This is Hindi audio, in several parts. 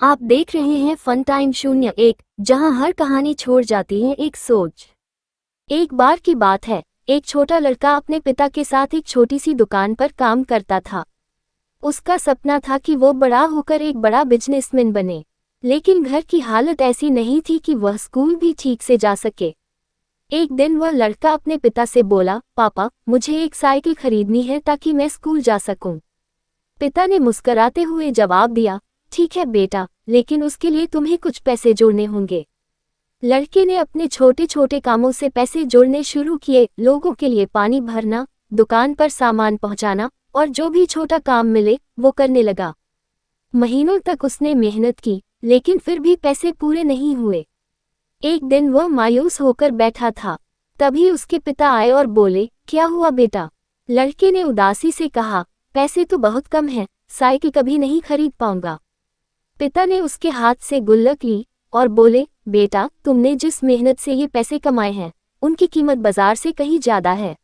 आप देख रहे हैं फन टाइम 01, जहां हर कहानी छोड़ जाती है एक सोच। एक बार की बात है, एक छोटा लड़का अपने पिता के साथ एक छोटी सी दुकान पर काम करता था। उसका सपना था कि वो बड़ा होकर एक बड़ा बिजनेसमैन बने, लेकिन घर की हालत ऐसी नहीं थी कि वह स्कूल भी ठीक से जा सके। एक दिन वह लड़का अपने पिता से बोला, पापा, मुझे एक साइकिल खरीदनी है ताकि मैं स्कूल जा सकूं। पिता ने मुस्कुराते हुए जवाब दिया, ठीक है बेटा, लेकिन उसके लिए तुम्हें कुछ पैसे जोड़ने होंगे। लड़के ने अपने छोटे छोटे कामों से पैसे जोड़ने शुरू किए, लोगों के लिए पानी भरना, दुकान पर सामान पहुंचाना और जो भी छोटा काम मिले वो करने लगा। महीनों तक उसने मेहनत की, लेकिन फिर भी पैसे पूरे नहीं हुए। एक दिन वह मायूस होकर बैठा था। तभी उसके पिता आए और बोले, क्या हुआ बेटा? लड़के ने उदासी से कहा, पैसे तो बहुत कम हैं, साइकिल कभी नहीं खरीद पाऊंगा। पिता ने उसके हाथ से गुल्लक ली और बोले, बेटा, तुमने जिस मेहनत से ये पैसे कमाए हैं, उनकी कीमत बाजार से कहीं ज्यादा है।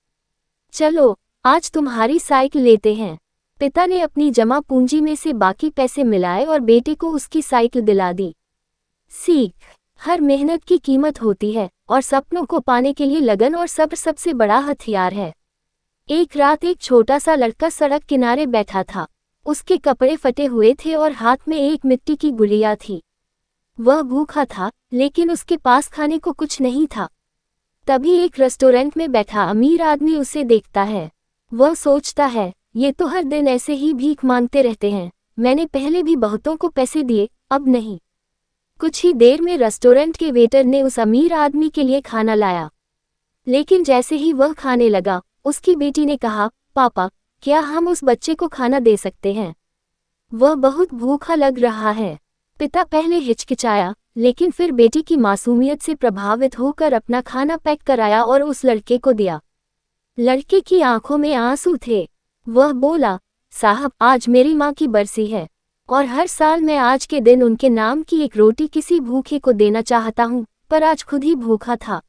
चलो, आज तुम्हारी साइकिल लेते हैं। पिता ने अपनी जमा पूंजी में से बाकी पैसे मिलाए और बेटे को उसकी साइकिल दिला दी। सीख, हर मेहनत की कीमत होती है और सपनों को पाने के लिए लगन और सब्र सबसे बड़ा हथियार है। एक रात एक छोटा सा लड़का सड़क किनारे बैठा था। उसके कपड़े फटे हुए थे और हाथ में एक मिट्टी की गुड़िया थी। वह भूखा था, लेकिन उसके पास खाने को कुछ नहीं था। तभी एक रेस्टोरेंट में बैठा अमीर आदमी उसे देखता है। वह सोचता है, ये तो हर दिन ऐसे ही भीख मांगते रहते हैं, मैंने पहले भी बहुतों को पैसे दिए, अब नहीं। कुछ ही देर में रेस्टोरेंट के वेटर ने उस अमीर आदमी के लिए खाना लाया। लेकिन जैसे ही वह खाने लगा, उसकी बेटी ने कहा, पापा, क्या हम उस बच्चे को खाना दे सकते हैं? वह बहुत भूखा लग रहा है। पिता पहले हिचकिचाया, लेकिन फिर बेटी की मासूमियत से प्रभावित होकर अपना खाना पैक कराया और उस लड़के को दिया। लड़के की आंखों में आंसू थे। वह बोला, साहब, आज मेरी माँ की बरसी है और हर साल मैं आज के दिन उनके नाम की एक रोटी किसी भूखे को देना चाहता हूँ, पर आज खुद ही भूखा था।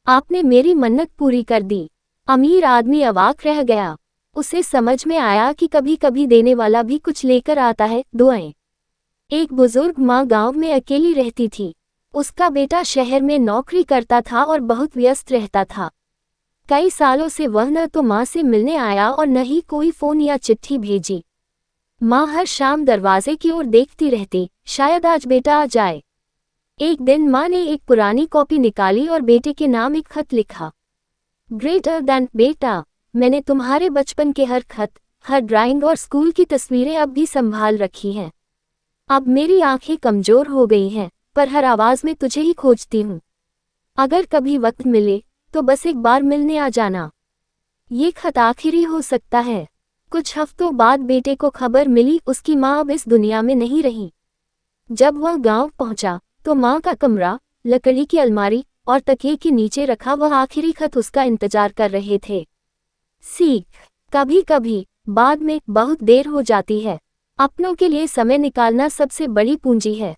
आपने मेरी मन्नत पूरी कर दी। अमीर आदमी अवाक रह गया। उसे समझ में आया कि कभी कभी देने वाला भी कुछ लेकर आता है। दुआएं। एक बुजुर्ग माँ गांव में अकेली रहती थी। उसका बेटा शहर में नौकरी करता था और बहुत व्यस्त रहता था। कई सालों से वह न तो माँ से मिलने आया और न ही कोई फोन या चिट्ठी भेजी। माँ हर शाम दरवाजे की ओर देखती रहती, शायद आज बेटा आ जाए। एक दिन माँ ने एक पुरानी कॉपी निकाली और बेटे के नाम एक खत लिखा। ग्रेटर दैन, बेटा, मैंने तुम्हारे बचपन के हर खत, हर ड्राइंग और स्कूल की तस्वीरें अब भी संभाल रखी हैं। अब मेरी आंखें कमजोर हो गई हैं, पर हर आवाज में तुझे ही खोजती हूँ। अगर कभी वक्त मिले तो बस एक बार मिलने आ जाना। ये खत आखिरी हो सकता है। कुछ हफ्तों बाद बेटे को खबर मिली, उसकी माँ अब इस दुनिया में नहीं रही। जब वह गांव पहुंचा तो माँ का कमरा, लकड़ी की अलमारी और तकिए के नीचे रखा वह आखिरी खत उसका इंतजार कर रहे थे। सीख, कभी कभी बाद में बहुत देर हो जाती है। अपनों के लिए समय निकालना सबसे बड़ी पूंजी है।